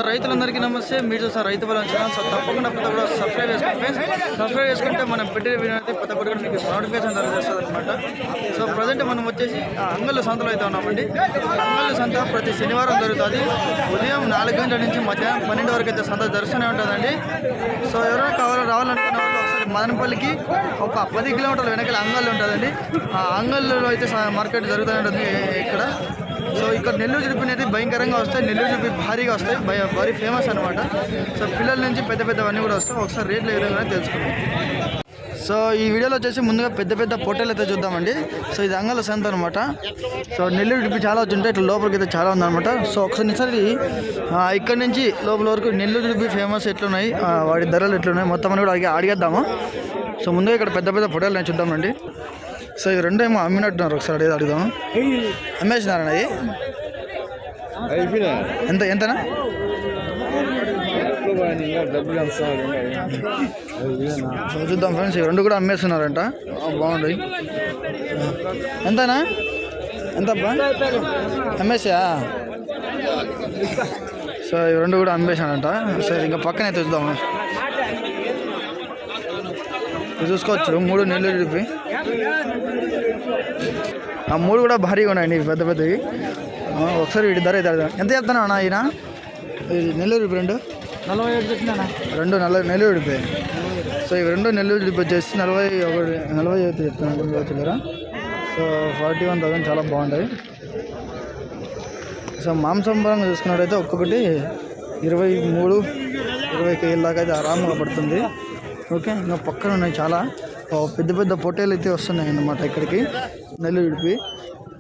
రైతులందరికీ నమస్తే. మీరు చూస్తారు రైతు బలం ఛానల్. సో తప్పకుండా ప్రతి కూడా సబ్స్క్రైబ్ చేసుకోండి. సబ్స్క్రైబ్ చేసుకుంటే మనం పెట్టే వీడియో అయితే ప్రతి ఒక్కటి కూడా మీకు నోటిఫికేషన్ ద్వారా చేస్తుంది అనమాట. సో ప్రజెంట్ మనం వచ్చేసి అంగళ్ళ సంతలో అయితే ఉన్నామండి. అంగళ్ళ సంత ప్రతి శనివారం జరుగుతుంది. ఉదయం 4 గంటల నుంచి మధ్యాహ్నం 12 వరకు అయితే సంత జరుగుతూనే ఉంటుందండి. సో ఎవరైనా రావాలనుకున్న వాళ్ళు ఒకసారి మదనపల్లికి ఒక 10 కిలోమీటర్ల వెనకాల అంగళ్ళు ఉంటుందండి. ఆ అంగళ్ళలో అయితే మార్కెట్ జరుగుతూ ఉంటుంది ఇక్కడ. సో ఇక్కడ నెల్లూరు జుడిపి అనేది భయంకరంగా వస్తాయి. నెల్లూరు జుడిపి భారీగా వస్తాయి, భారీ ఫేమస్ అనమాట. సో పిల్లల నుంచి పెద్ద పెద్దవన్నీ కూడా వస్తాయి. ఒకసారి రేట్లు ఏ విధంగా తెలుసుకుందాం. సో ఈ వీడియోలో వచ్చేసి ముందుగా పెద్ద పెద్ద పొట్టేలు అయితే చూద్దామండి. సో ఇది అంగళ్ళ సంత అనమాట. సో నెల్లూరు జుడిపి చాలా వచ్చుంటాయి, ఇట్లా లోపలికి అయితే చాలా ఉందన్నమాట. సో ఒకసారి ఇక్కడ నుంచి లోపల వరకు నెల్లూరు జుడిపి ఫేమస్ ఎట్లున్నాయి, వాటి ధరలు ఎట్లున్నాయి మొత్తం అని కూడా అడిగేద్దాము. సో ముందుగా ఇక్కడ పెద్ద పెద్ద పొట్టేలు నేను చూద్దామండి. సో ఇవి రెండు ఏమో అమ్మినట్టున్నారు, ఒకసారి అడుగుదాం. అమ్మేసినారన్న అది ఎంతనా? చూద్దాం ఫ్రెండ్స్, ఇవి రెండు కూడా అమ్మేస్తున్నారంట. బాగుంది. ఎంతనా? ఎంతబ్బా అమ్మేసా? సో ఇవి రెండు కూడా అమ్మేసానంట. సో ఇంకా పక్కనే చూద్దాము. చూసుకోవచ్చు 3 నెల్లూరు జుడిపి. ఆ 3 కూడా భారీగా ఉన్నాయండి, పెద్ద పెద్దవి. ఒకసారి వీటి ధర అయితే ఎంత చెప్తానా అన్న? ఈయన నెల్లూరు జుడిపి రెండు 47 చెప్పినా, రెండు నెల్లూరు జుడిపి. సో ఇవి రెండు నెల్లూరు జుడిపి వచ్చేసి 40 అయితే చెప్తున్నాను దగ్గర. సో 41,000 చాలా బాగుంటాయి. సో మాంసం పరంగా చూసుకున్నట్టయితే ఒక్కొక్కటి 23-20 కేజీల దాకా అయితే ఆరాముగా పడుతుంది. ఓకే, ఇంకా పక్కన ఉన్నాయి చాలా పెద్ద పెద్ద పొట్టేలు అయితే వస్తున్నాయి అన్నమాట ఇక్కడికి నెల్లూరు జుడిపి.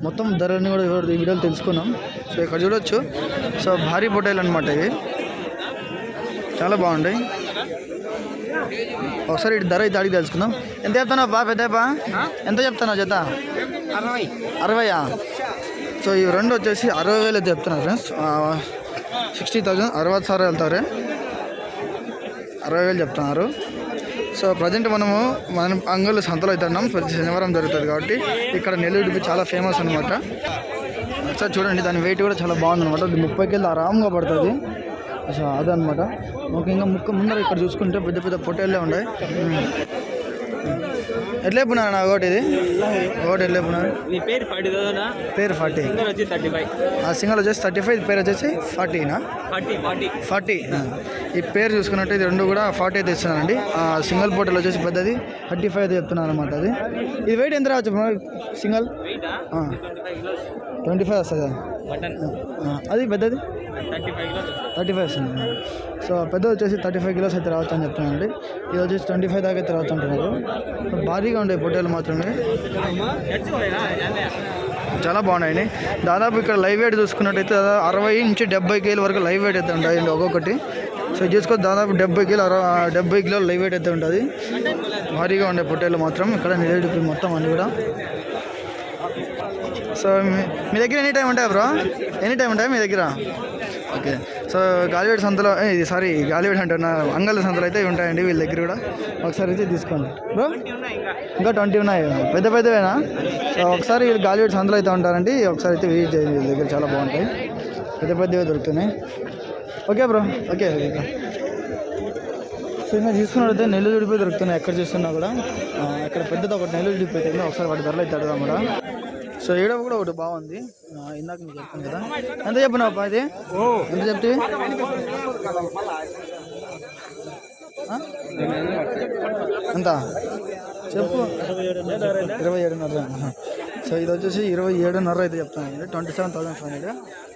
మొత్తం ధరని కూడా ఈ వీడియోలు తెలుసుకున్నాం. సో ఇక్కడ చూడొచ్చు. సో భారీ పొట్టేలు అనమాట ఇవి, చాలా బాగుంటాయి. ఒకసారి ఇటు ధర అయితే అడిగి తెలుసుకుందాం. ఎంత చెప్తున్నావు బా పెద్దపా? ఎంత చెప్తున్నావు జత? 60. సో ఇవి రెండు వచ్చేసి 60,000 అయితే చెప్తున్నారు ఫ్రెండ్స్. 60,000 60,000 వెళ్తారు, 60,000 చెప్తున్నారు. సో ప్రజెంట్ మన అంగళ్ళు సంతలో అయితే ఉన్నాం. ప్రతి శనివారం జరుగుతుంది కాబట్టి ఇక్కడ నెల్లూరు జుడిపి చాలా ఫేమస్ అనమాట. ఒకసారి చూడండి, దాని వెయిట్ కూడా చాలా బాగుంది అనమాట. 30 కేజీలు ఆరాంగా పడుతుంది. సో అదనమాట. ముఖ్యంగా ముందర ఇక్కడ చూసుకుంటే పెద్ద పెద్ద పొట్టేళ్ళే ఉన్నాయి. ఎట్లా చెప్పినారు నా ఒకటి? ఇది ఒకటి ఎట్లా చెప్పినారు? పేరు 40, ఆ సింగల్ వచ్చేసి 35, పేరు వచ్చేసి 40నా? 40. ఈ పేరు చూసుకున్నట్టు ఇది రెండు కూడా 40 అయితే ఇస్తున్నానండి. సింగల్ పొట్టేలు వచ్చేసి పెద్దది 35 అయితే చెప్తున్నాను అనమాట. ఇది వెయిట్ ఎంత రావచ్చు సింగల్? 25 వస్తుంది. అది పెద్దది 35 వస్తుంది. సో పెద్దది వచ్చేసి 35 కిలోస్ అయితే రావచ్చు అని చెప్తున్నానండి. ఇది వచ్చేసి 25 దాకా అయితే రావచ్చు అంటున్నారు. భారీగా ఉంటాయి పొట్టేలు మాత్రమే, చాలా బాగున్నాయండి. దాదాపు ఇక్కడ లైవ్ వెయిట్ చూసుకున్నట్టయితే 60 నుంచి 70 కేజీల వరకు లైవ్ వెయిట్ అయితే ఉంటాయండి ఒక్కొక్కటి. సో చూసుకో, దాదాపు 70 కిలోలు లైవ్ వెయిట్ అయితే ఉంటుంది. భారీగా ఉండే పొట్టేలు మాత్రం ఇక్కడ నెల్లూరు మొత్తం అన్నీ కూడా. సో మీ దగ్గర ఎనీ టైం ఉంటాయా బ్రో? ఎనీ టైం ఉంటాయా మీ దగ్గర? ఓకే. సో గాలివేడి సంతలో గాలివేడి అంటున్నా, అంగళ్ళ సంతలో అయితే ఉంటాయండి వీళ్ళ దగ్గర కూడా. ఒకసారి అయితే తీసుకోండి బ్రో. ఇంకా 20 ఉన్నాయి, పెద్ద పెద్దవేనా? సో ఒకసారి వీళ్ళు గాలివేడి సంతలో అయితే ఉంటారండి. ఒకసారి అయితే విజిట్ చేయండి, వీళ్ళ దగ్గర చాలా బాగుంటాయి, పెద్ద పెద్దవే దొరుకుతున్నాయి. Okay bro. ఓకే. సో ఇంకా తీసుకున్నట్టయితే నెల్లూరు జుడిపి దొరుకుతున్నాయి ఎక్కడ చూస్తున్నా కూడా. ఇక్కడ పెద్దది ఒకటి నెల్లూరు జుడిపి అయితే ఒకసారి వాటి ధరలు అయితే అడుగుదాం కూడా. సో ఏడవ కూడా ఒకటి బాగుంది, ఇందాక మీకు చెప్తాను కదా. ఎంత చెప్పినావు ఇది? ఎంత చెప్తే? ఎంత చెప్పు? 27,500. సో ఇది వచ్చేసి 27,500 అయితే చెప్తాను. 27,500.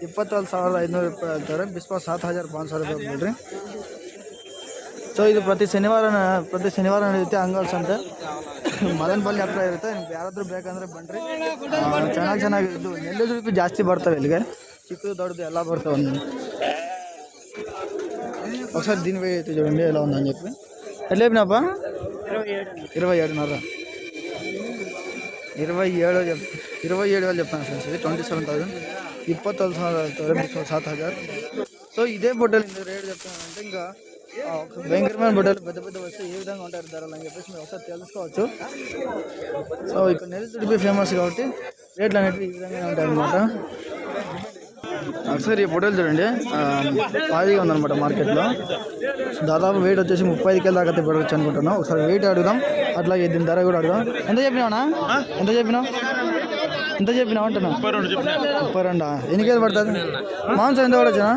24,500 రూపాయలు వెళ్తారు. బిస్పా 7,500 రూపాయలు बोल रहे. ಸೊ ಇದು ಪ್ರತಿ ಶನಿವಾರ ನಡೆಯುತ್ತೆ ಅಂಗಲ್ ಸಂತೆ. ಮದನಪಲ್ಲಿ ಹತ್ರ ಇರುತ್ತೆ. ನಿಮ್ಗೆ ಯಾರಾದರೂ ಬೇಕಂದ್ರೆ ಬನ್ನಿರಿ. ಚೆನ್ನಾಗಿ ಇದು ನೆಲ್ಲೂರು ಜುಡಿಪಿ ಜಾಸ್ತಿ ಬರ್ತವೆ ಇಲ್ಲಿಗೆ, ಚಿಕ್ಕದು ದೊಡ್ಡದು ಎಲ್ಲ ಬರ್ತವೆ. ఒకసారి దీని వెయిట్ అయితే చూడండి ఎలా ఉందని చెప్పి. ఎట్లా చెప్పినాపా? 27,500. 27,000 చెప్తాను ఫ్రెండ్స్. ఇది 27,000. 24,000 7,000. సో ఇదే పొట్టేలు ఇంత రేటు చెప్తానంటే ఇంకా భయంకరమైన పొట్టేలు పెద్ద పెద్ద వస్తే ఏ విధంగా ఉంటారు ధరలు అని చెప్పేసి మీరు ఒకసారి తెలుసుకోవచ్చు. సో ఇక్కడ నెల్లూరు జుడిపి ఫేమస్ కాబట్టి రేట్లు అనేవి ఈ విధంగానే ఉంటాయి అన్నమాట. ఒకసారి ఈ పొట్టేలు చూడండి, ఖాళీగా ఉందన్నమాట మార్కెట్లో. దాదాపు వెయిట్ వచ్చేసి 35 కేజీల దాకా పెట్టవచ్చు అనుకుంటున్నాం. ఒకసారి వెయిట్ అడుగుదాం, అట్లాగే దీని ధర కూడా అడుగుదాం. ఎంత చెప్పినావునా? ఎంత చెప్పినావు అంటున్నా? 32. ఎన్ని కేజీలు పడుతుంది? మాంసం ఎంత పడవచ్చునా?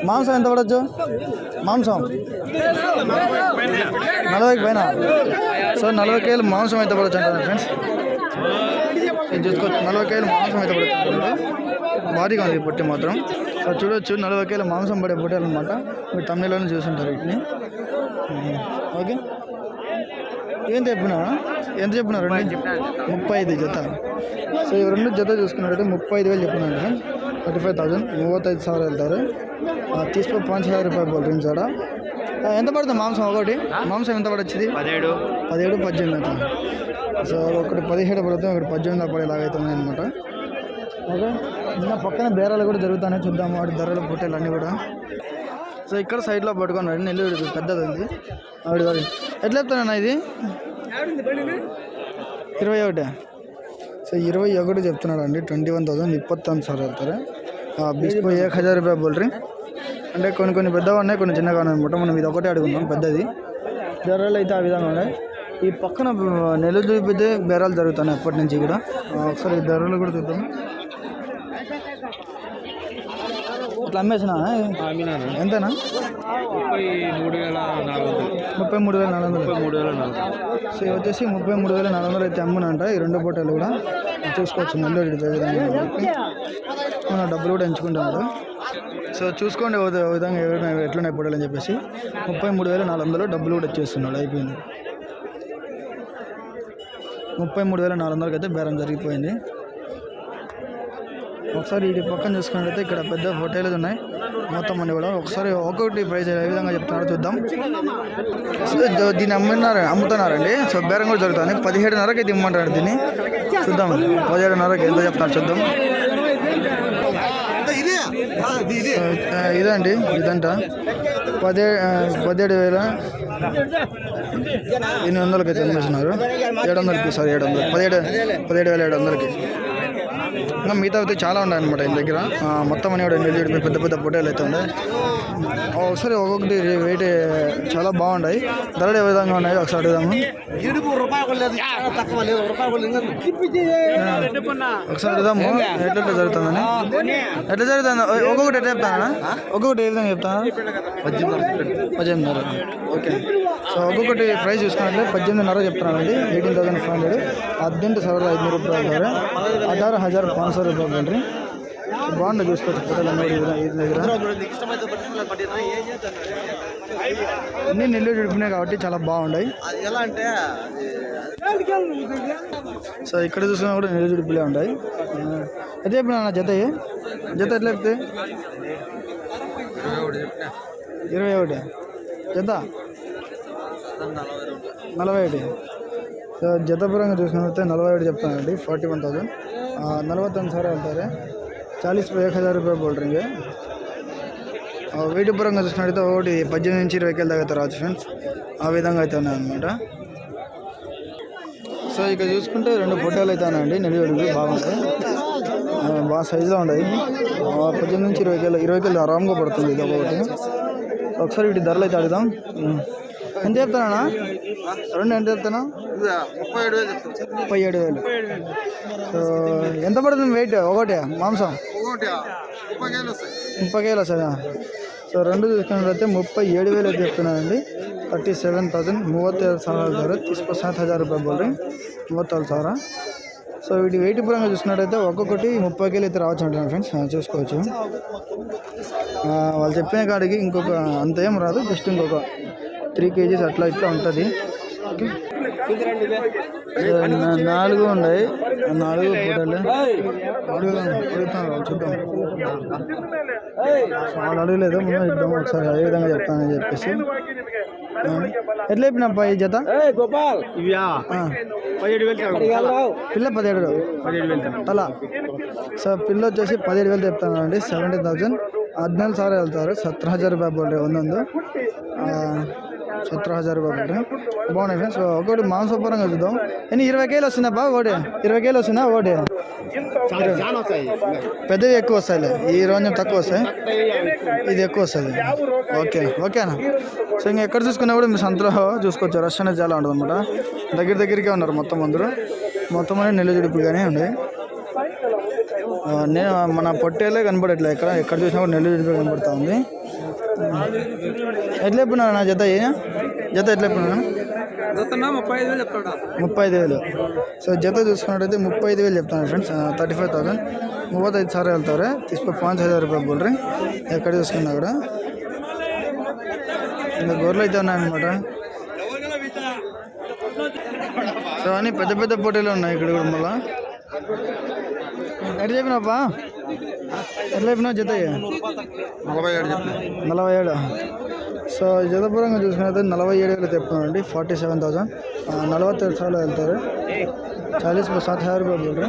మాంసం ఎంత పడవచ్చు? మాంసం 40 పైన. సో 40 కేజీలు మాంసం అయితే పడవచ్చు అంటారు ఫ్రెండ్స్. ఇది చూసుకోవచ్చు, 40 కేజీలు మాంసం అయితే పడుతుంది. భారీగా ఉంది పొట్టి మాత్రం. సో చూడొచ్చు, 40 కేజీల మాంసం పడే పొట్టేలు అనమాట. మీరు తమిళలోనే చూసుంటారు వీటిని. ఓకే, ఏం చెప్పినారా? ఎంత చెప్పినారు? 35 జత. సో ఈ రెండు జత చూసుకున్నట్టయితే 35,000 చెప్పినారు ఫ్రెండ్స్. 35,000, 35,000 వెళ్తారు. తీసుకో 5,000 రూపాయలు బోల్ రింగ్స్ ఆడ. ఎంత పడుతుంది మాంసం ఒకటి? మాంసం ఎంత పడొచ్చింది? 17, 18 అట్లా. సో ఒకటి 17 పడుతుంది, ఒకటి 18 పడేలాగా అవుతుంది అనమాట. ఓకే, ఇంకా పక్కన బేరాలు కూడా జరుగుతానే, చూద్దాము వాటి ధరలు పొట్టేలు అన్నీ కూడా. సో ఇక్కడ సైడ్లో పట్టుకున్నాడు, నెల్లూరు పెద్దది ఉంది ఆవిడ. ఎట్లా చెప్తానన్నా ఇది? 21. సో 21 చెప్తున్నాడు అండి. 21,000, 21,000 వెళ్తారు. బిస్పో 1,000 రూపాయలు బోల్ రింగ్. అంటే కొన్ని పెద్దగా ఉన్నాయి, కొన్ని చిన్నగా ఉన్నాయి అనమాట. మనం ఇది ఒకటే అడుగున్నాం పెద్దది. ధరలు అయితే ఆ విధంగా ఉన్నాయి. ఈ పక్కన నెల్లూరు చూపితే బేరాలు జరుగుతున్నాయి అప్పటి నుంచి కూడా. ఒకసారి ఈ ధరలు కూడా చూద్దాం. ఇట్లా అమ్మేసినా ఎంతనా? 33,400. సో వచ్చేసి 33,400 అయితే అమ్మునంట ఈ రెండు పొట్టేలు కూడా. చూసుకోవచ్చు, నెల్లూరు మన డబ్బులు కూడా ఎంచుకుంటున్నాడు. సో చూసుకోండి ఓ విధంగా ఎట్లున్నాయి పొట్టేలు అని చెప్పేసి. 33,400 డబ్బులు కూడా వచ్చేస్తున్నాడు. అయిపోయింది 33,400 అయితే బేరం జరిగిపోయింది. ఒకసారి ఇది పక్కన చూసుకున్నట్లయితే ఇక్కడ పెద్ద హోటల్స్ ఉన్నాయి మొత్తం అన్ని కూడా. ఒకసారి ఒక్కొక్కటి ప్రైస్ ఏ విధంగా చెప్తున్నారో చూద్దాం. దీన్ని అమ్ముతున్నారండి. సో బేరం కూడా జరుగుతుంది. 17,500కి అయితే ఇమ్మంటారు దీన్ని. చూద్దాం 17,500కి ఎంత చెప్తారు చూద్దాం. ఇదండి, ఇదంట 17,800కి అయితే అమ్మేస్తున్నారు. 700కి, సారీ 17,700కి. ఇంకా మిగతా అయితే చాలా ఉన్నాయి అనమాట ఈయన దగ్గర. మొత్తం అని కూడా పెద్ద పెద్ద పొట్టేలు అయితే ఉన్నాయి. ఒకసారి ఒక్కొక్కటి వెయిట్ చాలా బాగున్నాయి. ధరలు ఏ విధంగా ఉన్నాయి ఒకసారి అడుగుదాము. ఒకసారి అడుగుదాము ఎట్లా జరుగుతుందని. ఎట్లా జరుగుతుంది ఒక్కొక్కటి ఎట్లా చెప్తానా? ఒక్కొక్కటి ఏ విధంగా చెప్తానా? 18,500. ఓకే, సో ఒక్కొక్కటి ప్రైస్ చూసుకున్నట్లే 18,500 చెప్తున్నానండి. 18,500. 18,500 రూపాయలు. 18,500 రూపాయలు అండి. బాగుంది, చూసుకోవచ్చు పొట్టేలు అన్నీ దగ్గర. అన్నీ నెల్లూరు జడిపినాయి కాబట్టి చాలా బాగున్నాయి. సో ఇక్కడ చూసినా కూడా నెల్లూరు జడిపిలే ఉంటాయి. అయితే చెప్పినా జత ఎట్లా చెప్తే? 21 జత 41. సో జతపురంగా చూసినట్లయితే 41 చెప్తానండి. 41,000. 41,000 వెళ్తారు. 40 पे 1,000 रुपये बोल रही है. వెయిట్ పరంగా చూసినట్టయితే ఒకటి 18 నుంచి 20 కేజీల దాకా రావచ్చు ఫ్రెండ్స్. ఆ విధంగా అయితే ఉన్నాయన్నమాట. సో ఇక్కడ చూసుకుంటే రెండు పొట్టేలు అయితే ఉన్నాయండి. నెల్లూరుకి బాగుంటాయి, బాగా సైజులో ఉన్నాయి. 18 నుంచి 20 కేజీలు ఆరాంగా పడుతుంది ఇది ఒకటి. ఒకసారి వీటి ధరలు అయితే అడుగుదాం. ఎంత చెప్తానా? రెండు ఎంత చెప్తానా? 37,000. సో ఎంత పడుతుంది వెయిట్ ఒకటి? మాంసం 30 కేజీలు వస్తుందా? సో రెండు చూసుకున్నట్లయితే 37,000 అయితే చెప్తున్నానండి. 37,000. 37,000 ధర. 7,000 రూపాయలు బోల్ రింగ్. 37,000. సో వీటి వెయిట్ పరంగా చూసుకున్నట్టయితే ఒక్కొక్కటి 30 కేజీలు అయితే రావచ్చు అంటున్నాను ఫ్రెండ్స్. చూసుకోవచ్చు. వాళ్ళు చెప్పిన కాడికి ఇంకొక అంత ఏం రాదు, జస్ట్ ఇంకొక 3 కేజీస్ అట్లా ఇట్లా ఉంటుంది. ఓకే, 4 ఉన్నాయి. 4 పొట్టేలు అడుగుతాను, చూద్దాం. వాళ్ళు అడగలేదు, ముందు ఇద్దాం ఒకసారి అదే విధంగా చెప్తానని చెప్పేసి. ఎట్లా చెప్పినప్ప ఈ జత? పిల్ల 17,000 తలా. సో పిల్ల వచ్చేసి 17,000 చెప్తాను అండి. 17,000. 14,000 వెళ్తారు. 17,000 రూపాయలు బోల్ రే ಒಂದೊಂದು. 17,000 రూపాయలు బాగున్నాయి ఫ్రెండ్స్. ఒకటి మాంసపరంగా చూద్దాం. ఎన్ని 20 కేలు వస్తుందా బా? ఒకటి 20 కేలు వస్తుందా? ఒకటి పెద్దవి ఎక్కువ వస్తాయి, ఈ రోజు తక్కువ వస్తాయి, ఇది ఎక్కువ వస్తుంది. ఓకేనా. సో ఇంకా ఎక్కడ చూసుకున్నా కూడా మీ సంతలో చూసుకోవచ్చు. రష్ అనేది చాలా ఉంటుంది అనమాట. దగ్గరికే ఉన్నారు మొత్తం అందరూ. మొత్తం అనేది నెల్లూరుడిపిగానే ఉంది. నేను మన పొట్టేలే కనపడట్లే, ఎక్కడ చూసినా కూడా నెల్లూరుడిపి కనపడతా ఉంది. ఎట్లా చెప్పినా నా జత ఎట్లా చెప్పినా? 35,000. సో జత చూసుకున్నట్టయితే 35,000 చెప్తాను ఫ్రెండ్స్. 35,000 35,000 వెళ్తారు. తీసుకు 5,000 రూపాయలు బోల్రీ. ఎక్కడ చూసుకున్నా కూడా ఇంకా గొర్రెలు అయితే ఉన్నాయన్నమాట. సో అన్నీ పెద్ద పోటీలు ఉన్నాయి ఇక్కడ కూడా. మళ్ళా ఎట్లా చెప్పినాపా? ఎట్లా చెప్పినా జత? 47. సో జతపరంగా చూసుకున్నట్లయితే 47,000 చెప్తున్నానండి. 47,000 47,000 వెళ్తారు. 40,000 రూపాయలు బోల్రీ.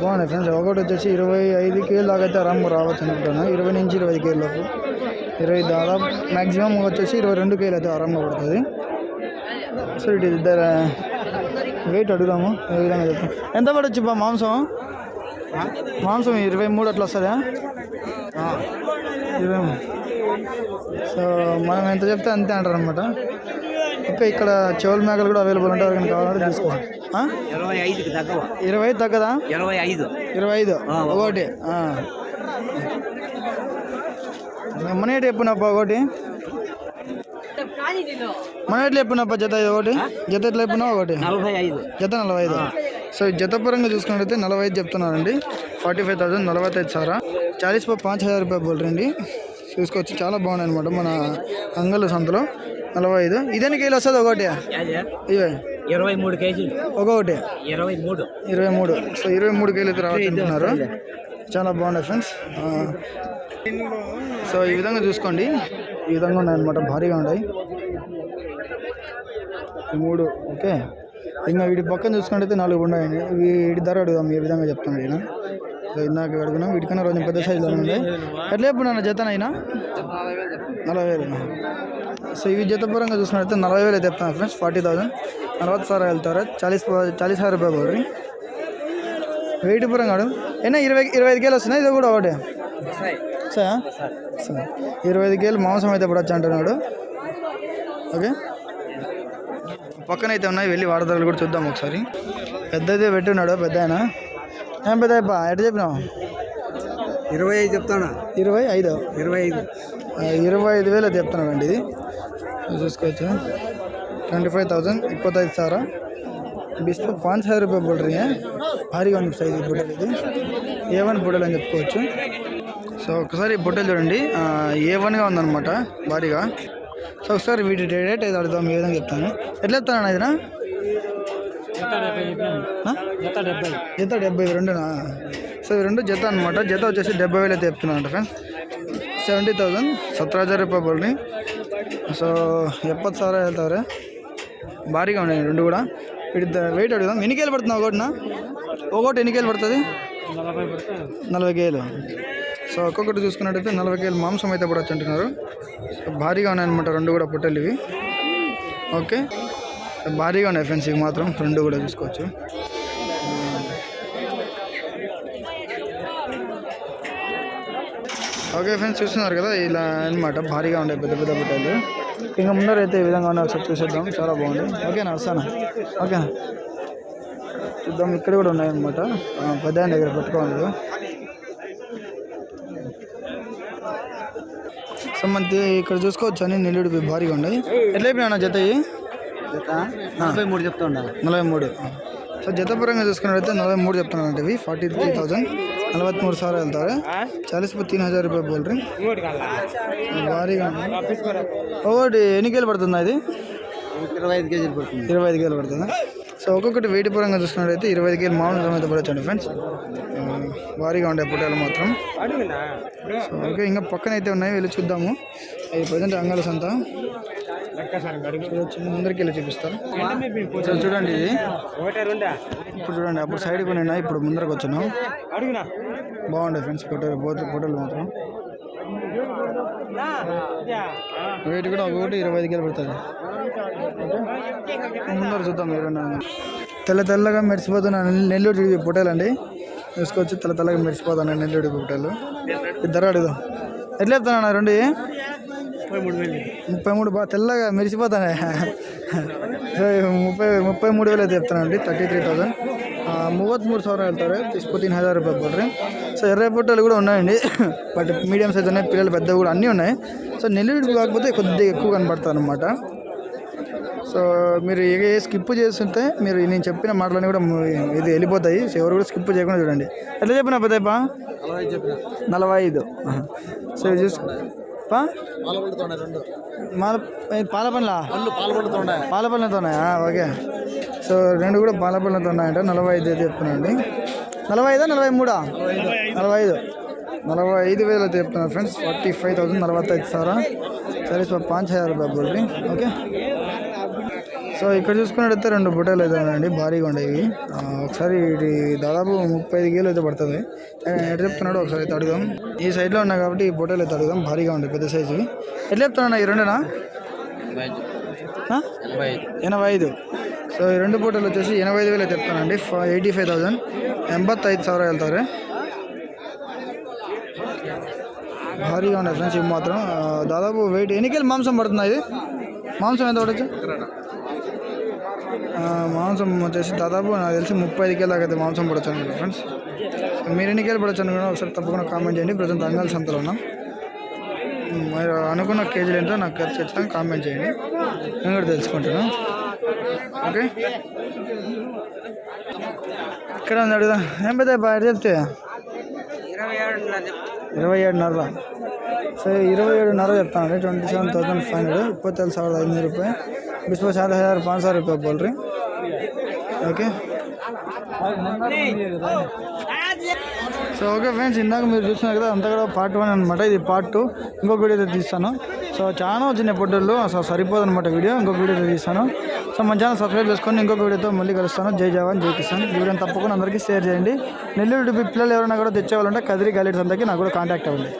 బాగున్నాయి ఫ్రెండ్స్. ఒకటి వచ్చేసి 25 కేలు దాకా అయితే ఆరామ్ రావచ్చు అనుకుంటున్నాను. 20 నుంచి 25 కేలు లోపు. 20 దాదాపు మ్యాక్సిమం వచ్చేసి 22 కేలు అయితే ఆరాంగా పడుతుంది. సో ఇటు ఇద్దరు వెయిట్ అడుగుదాము, ఏ విధంగా చెప్తాం. ఎంత పడవచ్చు బా మాంసం? 23 అట్లా వస్తుందా? 23. సో మనం ఎంత చెప్తే అంతే అంటారు అనమాట. ఓకే, ఇక్కడ చెవుల మేకలు కూడా అవైలబుల్ ఉంటాయి. ఎవరికైనా కావాలంటే తీసుకోవాలి. 25 తగ్గదా? 25 ఒకటి. మన రేటు చెప్పినప్ప ఒకటి, మన ఎట్లా చెప్పినప్ప జత ఒకటి, జత ఎట్లా చెప్పినా ఒకటి 45, జత 45. సో జత పరంగా చూసుకున్నట్లయితే 45 చెప్తున్నానండి. 45,000 45,000 40 पर 5,000 रुपये बोल रहे हैं. చూసుకోవచ్చు, చాలా బాగున్నాయి అనమాట మన అంగళ్ళ సంతలో. 45 ఇదేని కేజీలు వస్తుంది ఒకటి? 23 కేజీలు ఒకటి. 23. సో 23 కేజీలు అయితే రావచ్చు అంటున్నారు. చాలా బాగున్నాయి ఫ్రెండ్స్. సో ఈ విధంగా చూసుకోండి, ఈ విధంగా ఉన్నాయన్నమాట. భారీగా ఉన్నాయి ఈ 3. ఓకే, ఇంకా వీటి పక్కన చూసుకుంటే 4 ఉన్నాయండి. వీటి ధర అడుగుదాం ఏ విధంగా చెప్తున్నాడు ఈయన. సో ఇందాక అడుగున్నాం, వీటికన్నా రోజు పెద్ద సైజులో ఉంది. ఎట్లా చెప్పున్నా జతనైనా? 40,000. సో ఇవి జత పరంగా చూసుకున్నట్లయితే 40,000 అయితే చెప్తాను ఫ్రెండ్స్. 40,000 40,000 వెళ్తారు. 40,000 రూపాయలు పడుతుంది. వెయిట్ పరంగా అడుగు అయినా 25 కేలు వస్తున్నాయి. ఇది కూడా ఒకటే సార్. 25 కేలు మాంసం అయితే పడవచ్చు అంటున్నాడు. ఓకే, పక్కన అయితే ఉన్నాయి, వెళ్ళి వాడదారులు కూడా చూద్దాం ఒకసారి. పెద్దదే పెట్టున్నాడు పెద్ద ఆయన. ఏం పెద్ద అయిపో ఎట్లా చెప్పినావు? 25 చెప్తాను. 25 25,000 చెప్తున్నాడు అండి. ఇది చూసుకోవచ్చు. 25,000 25,000 बीस पर 5,000 रुपये बोल रही हैं. భారీగా ఉంది సైజు బుట్టలు. ఇది A1 బుట్టలు అని చెప్పుకోవచ్చు. సో ఒకసారి బుట్టలు చూడండి, A1గా ఉందన్నమాట భారీగా. సో ఒకసారి వీటి రేట్ అయితే అడుగుదాం, ఏ విధంగా చెప్తాను. ఎట్లా చెప్తాను ఇదినా? జత 70 రెండునా? సో ఇవి రెండు జత అనమాట. జత వచ్చేసి 70,000 అయితే చెప్తున్నాను అంట ఫ్రెండ్స్. 70,000 17,000 रुपये बोल रही. సో 70,000 వెళ్తారు. భారీగా ఉన్నాయి రెండు కూడా. వీటి వెయిట్ అడుగుదాం. ఎన్ని కేలు పడుతుంది ఒకటి ఎన్ని కేలు పడుతుంది? 40 కేలు. సో ఒక్కొక్కటి చూసుకున్నట్టయితే 40 కేలు మాంసం అయితే పడవచ్చు అంటున్నారు. భారీగా ఉన్నాయన్నమాట రెండు కూడా పొట్టేలు ఇవి. ఓకే, భారీగా ఉన్నాయి ఫ్రెండ్స్ ఇవి మాత్రం రెండు కూడా చూసుకోవచ్చు. ఓకే ఫ్రెండ్స్, చూస్తున్నారు కదా ఇలా అన్నమాట భారీగా ఉండే పెద్ద పెద్ద పొట్టేలు. ఇంకా ముందర అయితే ఈ విధంగా ఉన్నాయి, ఒకసారి చూసేద్దాం. చాలా బాగుంది. ఓకేనా, వస్తానా? ఓకేనా, చూద్దాం. ఇక్కడ కూడా ఉన్నాయన్నమాట. పెద్ద దగ్గర పెట్టుకోవాలి. సో మనకి ఇక్కడ చూసుకోవచ్చు అని నెల్లూరు భారీగా ఉన్నాయి. ఎట్లా అయిపోయినా జత? 43 చెప్తా ఉండాలి. 43. సో జత పరంగా చూసుకున్నట్లయితే 43 చెప్తున్నాను అంటే 43,000 43,000 వెళ్తారు. 40 पर 3,000 रुपये बोल रही. భారీగా ఒకటి ఎన్ని కేలు పడుతుందా? ఇది 25 కేజీలు పడుతుంది. 25 కేలు పడుతుందా? సో ఒక్కొక్కటి వెయిట్ పరంగా చూసుకున్నట్లయితే 25 కేలు మామూలు అయితే పడొచ్చండి ఫ్రెండ్స్. భారీగా ఉండే పొట్టాలు మాత్రం. సో ఓకే, ఇంకా పక్కన అయితే ఉన్నాయి, వెళ్ళి చూద్దాము. ఇది ప్రజెంట్ అంగళ సంత. చూడొచ్చు, ముందరికి వెళ్ళి చూపిస్తారు. సో చూడండి, ఇది ఇప్పుడు చూడండి, అప్పుడు సైడ్కి ఉన్నాయి, ఇప్పుడు ముందరకు వచ్చాను. బాగుండే ఫ్రెండ్స్ పొట్టలు మాత్రం. వెయిట్ కూడా ఒకటి 25 కిలో పడుతుంది. ముందర చూద్దాం ఏమన్నా. తెల్లగా మెరిసిపోతున్న నెల్లూరు పొట్టేలు అండి. చూసుకోవచ్చు, తెల్లగా మెరిసిపోతాను నెల్లూరు పొట్టేలు. ఇద్దరు అడుగుదాం. ఎట్లా చెప్తాను రెండు? 33 బాగా తెల్లగా మెరిసిపోతానే. 33,000 అయితే చెప్తానండి. 33,000. 33,000 వెళ్తారు. 3,000 రూపాయలు పడ్డారు. సో ఎర్ర పొట్టలు కూడా ఉన్నాయండి, బట్ మీడియం సైజ్ ఉన్నాయి. పిల్లలు పెద్దవి కూడా అన్నీ ఉన్నాయి. సో నెల్లూరు కాకపోతే కొద్దిగా ఎక్కువ కనపడతారు అనమాట. సో మీరు ఏ స్కిప్ చేస్తుంటే మీరు నేను చెప్పిన మాటలన్నీ కూడా ఇది వెళ్ళిపోతాయి. సో ఎవరు కూడా స్కిప్ చేయకుండా చూడండి. ఎట్లా చెప్పిన పెద్దప్ప? 45. సో చూసు పాల పళ్ళతోనే. ఓకే. సో రెండు కూడా పాల పళ్ళతో ఉన్నాయంట. 45 అయితే చెప్తున్నాండి. 45 43 45 45,000 అయితే చెప్తున్నారు ఫ్రెండ్స్. 45,000 45,000. సరే సో 5,000 రూపాయలు బోల్ రही. ఓకే. సో ఇక్కడ చూసుకున్నట్టయితే రెండు పొట్టేలు అయితే ఉన్నాయండి, భారీగా ఉండేవి. ఒకసారి ఇది దాదాపు 35 కిలో అయితే పడుతుంది. ఎట్లా చెప్తున్నాడు ఒకసారి అయితే అడుగుదాం. ఈ సైడ్లో ఉన్నాయి కాబట్టి ఈ పొట్టేలు అయితే అడుగుదాం. భారీగా ఉండే పెద్ద సైజువి. ఎట్లా చెప్తున్నా ఈ రెండునా? 85. సో ఈ రెండు పొట్టేలు వచ్చేసి 85,000 అయితే చెప్తానండి. 85,000 85,000 వెళ్తారు. భారీగా ఉన్నాయి ఫ్రెండ్స్. ఇవి మాత్రం దాదాపు వెయిట్ ఎన్ని కిలో మాంసం పడుతుంది? ఇది మాంసం ఎంత పడచ్చు? మాంసం వచ్చేసి దాదాపు నాకు తెలిసి 35 కిలో దాకా అయితే మాంసం పడవచ్చు అనుకుంటా ఫ్రెండ్స్. మీరు ఎన్ని కిలో పడవచ్చు అనుకున్నా ఒకసారి తప్పకుండా కామెంట్ చేయండి. ప్రజెంట్ అంగల్ సంతలో ఉన్నాం. మీరు అనుకున్న కేజీలు ఎంతో నాకు ఖచ్చితంగా కామెంట్ చేయండి, నేను కూడా తెలుసుకుంటాను. ఓకే. ఇక్కడ ఉంది అడుగుదా. ఏం పెద్ద బాగా చెప్తే 27,500. సో 27,500 చెప్తాను. 27,500. 27,500 रुपये. 27,500 रुपये बोल रहे. ఓకే. సో ఓకే ఫ్రెండ్స్, ఇందాక మీరు చూస్తున్నారు కదా అంతా కూడా పార్ట్ 1 అనమాట. ఇది పార్ట్ 2. ఇంకొక వీడియో అయితే తీస్తాను. సో చాలా వచ్చినాయి పొట్టేళ్ళు, అసలు సరిపోదు అనమాట వీడియో. ఇంకొక వీడియో అయితే తీస్తాను. సో మన ఛానల్ సబ్స్క్రైబ్ చేసుకొని ఇంకొక వీడియోతో మళ్ళీ కలుస్తాను. జై జవాన్ జై కిసాన్. ఈ వీడియోని తప్పకుండా అందరికీ షేర్ చేయండి. నెల్లూరు పిల్లలు ఎవరైనా కూడా తెచ్చేవాళ్ళంటే కదిరి గైలెట్స్ అంతకి నాకు కూడా కాంటాక్ట్ అవ్వండి.